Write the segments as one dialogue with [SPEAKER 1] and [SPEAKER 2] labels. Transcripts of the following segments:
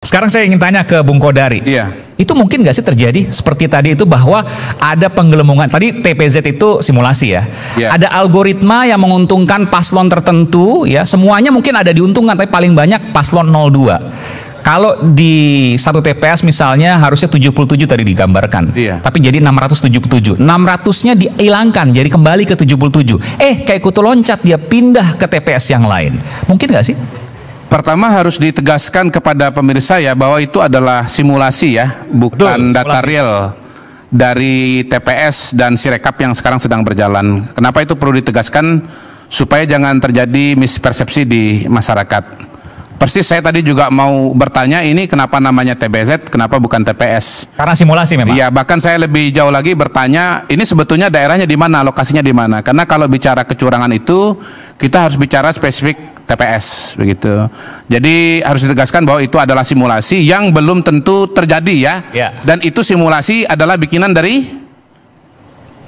[SPEAKER 1] Sekarang saya ingin tanya ke Bung Kodari.
[SPEAKER 2] Iya.
[SPEAKER 1] Itu mungkin nggak sih terjadi seperti tadi itu bahwa ada penggelembungan. Tadi TPZ itu simulasi ya.
[SPEAKER 2] Iya.
[SPEAKER 1] Ada algoritma yang menguntungkan paslon tertentu ya. Semuanya mungkin ada diuntungkan tapi paling banyak paslon 02. Kalau di satu TPS misalnya harusnya 77 tadi digambarkan.
[SPEAKER 2] Iya.
[SPEAKER 1] Tapi jadi 677. 600-nya dihilangkan jadi kembali ke 77. Kayak kutu loncat dia pindah ke TPS yang lain. Mungkin nggak sih?
[SPEAKER 2] Pertama harus ditegaskan kepada pemirsa ya bahwa itu adalah simulasi ya, bukan
[SPEAKER 1] Betul,
[SPEAKER 2] data
[SPEAKER 1] simulasi.
[SPEAKER 2] real dari TPS dan Sirekap yang sekarang sedang berjalan. Kenapa itu perlu ditegaskan supaya jangan terjadi mispersepsi di masyarakat. Persis saya tadi juga mau bertanya ini kenapa namanya TBZ, kenapa bukan TPS?
[SPEAKER 1] Karena simulasi memang.
[SPEAKER 2] Iya, bahkan saya lebih jauh lagi bertanya, ini sebetulnya daerahnya di mana, lokasinya di mana? Karena kalau bicara kecurangan itu kita harus bicara spesifik TPS begitu. Jadi harus ditegaskan bahwa itu adalah simulasi yang belum tentu terjadi ya.
[SPEAKER 1] Ya.
[SPEAKER 2] Dan itu simulasi adalah bikinan dari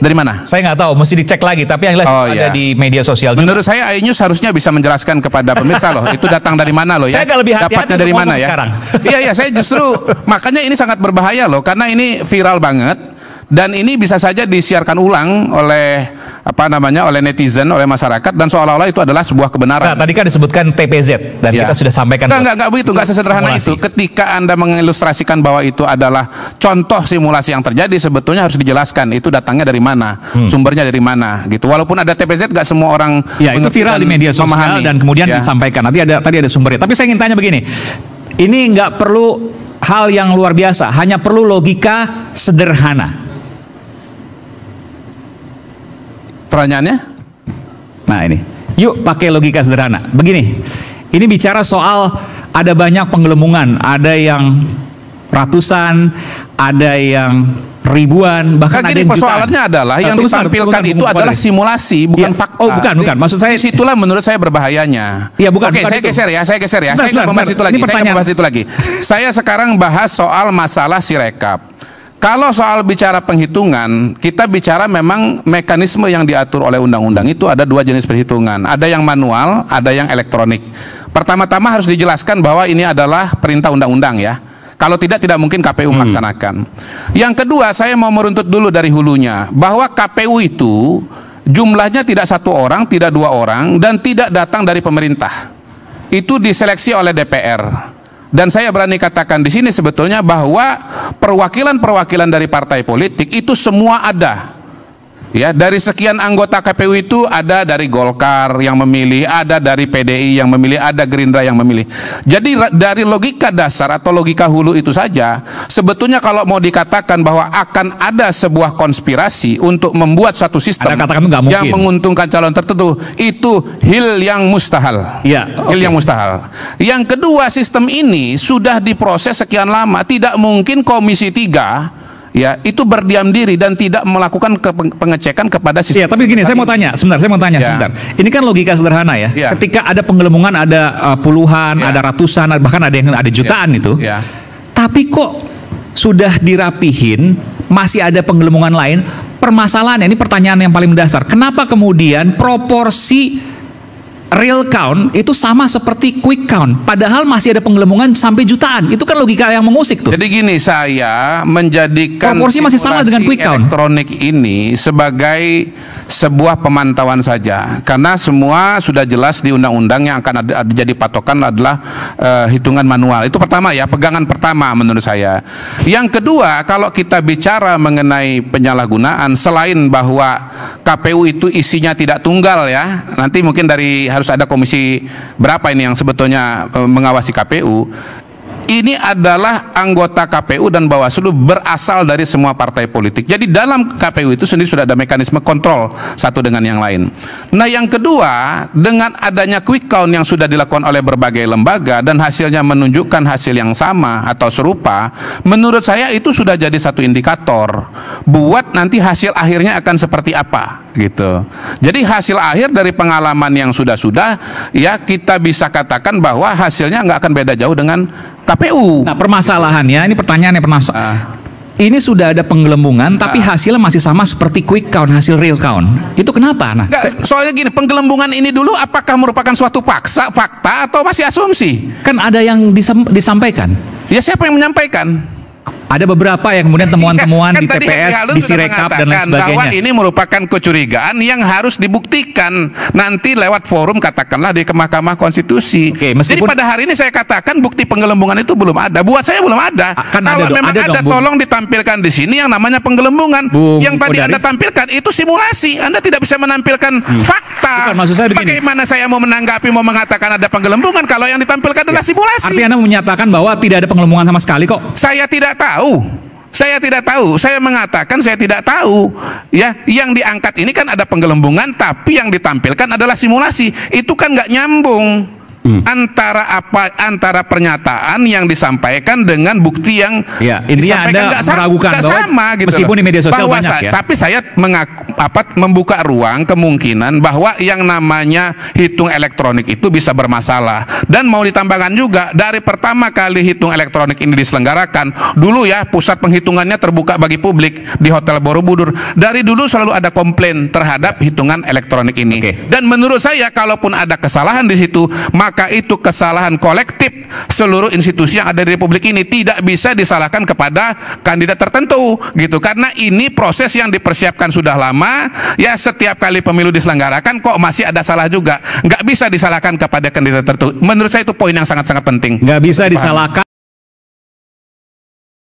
[SPEAKER 2] mana?
[SPEAKER 1] Saya nggak tahu, mesti dicek lagi. Tapi yang jelas ada di media sosial.
[SPEAKER 2] Menurut saya iNews harusnya bisa menjelaskan kepada pemirsa loh, itu datang dari mana loh ya?
[SPEAKER 1] Saya agak lebih hati-hati
[SPEAKER 2] dapatnya dari mana ya?
[SPEAKER 1] sekarang.
[SPEAKER 2] Iya, saya justru makanya ini sangat berbahaya loh, karena ini viral banget dan ini bisa saja disiarkan ulang oleh oleh netizen, oleh masyarakat dan seolah-olah itu adalah sebuah kebenaran.
[SPEAKER 1] Nah, tadi kan disebutkan TPZ dan kita sudah sampaikan.
[SPEAKER 2] Enggak begitu, enggak sesederhana itu. Ketika Anda mengilustrasikan bahwa itu adalah contoh simulasi yang terjadi, sebetulnya harus dijelaskan itu datangnya dari mana, sumbernya dari mana, gitu. Walaupun ada TPZ, enggak semua orang
[SPEAKER 1] itu viral di media sosial
[SPEAKER 2] memahami.
[SPEAKER 1] Dan kemudian disampaikan. Tadi ada sumbernya. Tapi saya ingin tanya begini, ini nggak perlu hal yang luar biasa, hanya perlu logika sederhana.
[SPEAKER 2] Pertanyaannya?
[SPEAKER 1] Nah ini, yuk pakai logika sederhana. Begini, ini bicara soal ada banyak penggelembungan, ada yang ratusan, ada yang ribuan, bahkan ada yang jutaan.
[SPEAKER 2] Persoalannya adalah yang ditampilkan itu adalah simulasi, bukan fakta.
[SPEAKER 1] Oh bukan. Maksud saya
[SPEAKER 2] situlah menurut saya berbahayanya.
[SPEAKER 1] Iya bukan.
[SPEAKER 2] Oke, saya geser ya. Saya nggak membahas itu lagi. Saya sekarang bahas soal masalah Sirekap. Kalau soal bicara penghitungan, kita bicara memang mekanisme yang diatur oleh undang-undang itu ada dua jenis perhitungan. Ada yang manual, ada yang elektronik. Pertama-tama harus dijelaskan bahwa ini adalah perintah undang-undang ya. Kalau tidak mungkin KPU melaksanakan. Yang kedua, saya mau meruntut dulu dari hulunya. Bahwa KPU itu jumlahnya tidak satu orang, tidak dua orang, dan tidak datang dari pemerintah. Itu diseleksi oleh DPR. Dan saya berani katakan di sini sebetulnya bahwa perwakilan-perwakilan dari partai politik itu semua ada. Ya, dari sekian anggota KPU itu ada dari Golkar yang memilih, ada dari PDI yang memilih, ada Gerindra yang memilih. Jadi dari logika dasar atau logika hulu itu saja, sebetulnya kalau mau dikatakan bahwa akan ada sebuah konspirasi untuk membuat satu sistem yang menguntungkan calon tertentu, itu hil yang mustahil.
[SPEAKER 1] Ya,
[SPEAKER 2] hil yang mustahil. Yang kedua, sistem ini sudah diproses sekian lama, tidak mungkin Komisi 3 ya itu berdiam diri dan tidak melakukan pengecekan kepada sistem.
[SPEAKER 1] Iya, tapi gini, saya mau tanya sebentar. Ini kan logika sederhana ya. Ketika ada penggelembungan ada puluhan, ada ratusan, bahkan ada yang ada jutaan itu. Tapi kok sudah dirapihin, masih ada penggelembungan lain? Permasalahannya ini pertanyaan yang paling mendasar. Kenapa kemudian proporsi real count itu sama seperti quick count, padahal masih ada penggelembungan sampai jutaan? Itu kan logika yang mengusik tuh.
[SPEAKER 2] Jadi gini, saya menjadikan
[SPEAKER 1] proporsi masih sama dengan quick count
[SPEAKER 2] elektronik ini sebagai sebuah pemantauan saja, karena semua sudah jelas di undang-undang yang akan jadi patokan adalah hitungan manual. Itu pertama ya, pegangan pertama menurut saya. Yang kedua, kalau kita bicara mengenai penyalahgunaan, selain bahwa KPU itu isinya tidak tunggal ya, nanti mungkin harus ada komisi berapa ini yang sebetulnya mengawasi KPU. Ini adalah anggota KPU dan Bawaslu berasal dari semua partai politik. Jadi dalam KPU itu sendiri sudah ada mekanisme kontrol satu dengan yang lain. Nah, yang kedua, dengan adanya quick count yang sudah dilakukan oleh berbagai lembaga dan hasilnya menunjukkan hasil yang sama atau serupa, menurut saya itu sudah jadi satu indikator buat nanti hasil akhirnya akan seperti apa gitu. Jadi hasil akhir dari pengalaman yang sudah ya kita bisa katakan bahwa hasilnya nggak akan beda jauh dengan KPU.
[SPEAKER 1] Nah, permasalahannya ini pertanyaannya ini sudah ada penggelembungan tapi hasilnya masih sama seperti quick count, hasil real count. Itu kenapa? Nah,
[SPEAKER 2] soalnya gini, penggelembungan ini dulu apakah merupakan suatu fakta atau masih asumsi?
[SPEAKER 1] Kan ada yang disampaikan.
[SPEAKER 2] Ya siapa yang menyampaikan?
[SPEAKER 1] Ada beberapa yang kemudian temuan-temuan di TPS, di Sirekap dan lain sebagainya.
[SPEAKER 2] Bahwa ini merupakan kecurigaan yang harus dibuktikan nanti lewat forum katakanlah di Mahkamah Konstitusi.
[SPEAKER 1] Oke,
[SPEAKER 2] jadi pada hari ini saya katakan bukti penggelembungan itu belum ada. Buat saya belum ada. Kalau memang ada tolong ditampilkan di sini yang namanya penggelembungan. Yang tadi Anda tampilkan itu simulasi. Anda tidak bisa menampilkan fakta.
[SPEAKER 1] Bukan, maksud saya begini.
[SPEAKER 2] Bagaimana saya mau menanggapi, mau mengatakan ada penggelembungan kalau yang ditampilkan adalah simulasi?
[SPEAKER 1] Artinya Anda menyatakan bahwa tidak ada penggelembungan sama sekali kok?
[SPEAKER 2] Saya tidak tahu. Saya tidak tahu. Saya mengatakan saya tidak tahu. Ya, yang diangkat ini kan ada penggelembungan, tapi yang ditampilkan adalah simulasi. Itu kan nggak nyambung. Antara pernyataan yang disampaikan dengan bukti yang
[SPEAKER 1] intinya Anda meragukan bahwa
[SPEAKER 2] sama, gitu
[SPEAKER 1] meskipun di media sosial
[SPEAKER 2] bahwa
[SPEAKER 1] banyak
[SPEAKER 2] tapi saya membuka ruang kemungkinan bahwa yang namanya hitung elektronik itu bisa bermasalah. Dan mau ditambahkan juga, dari pertama kali hitung elektronik ini diselenggarakan dulu ya, pusat penghitungannya terbuka bagi publik di Hotel Borobudur. Dari dulu selalu ada komplain terhadap hitungan elektronik ini. Dan menurut saya kalaupun ada kesalahan di situ, maka itu kesalahan kolektif seluruh institusi yang ada di Republik ini, tidak bisa disalahkan kepada kandidat tertentu gitu, karena ini proses yang dipersiapkan sudah lama ya. Setiap kali pemilu diselenggarakan kok masih ada salah juga, nggak bisa disalahkan kepada kandidat tertentu. Menurut saya itu poin yang sangat-sangat penting.
[SPEAKER 1] Nggak bisa disalahkan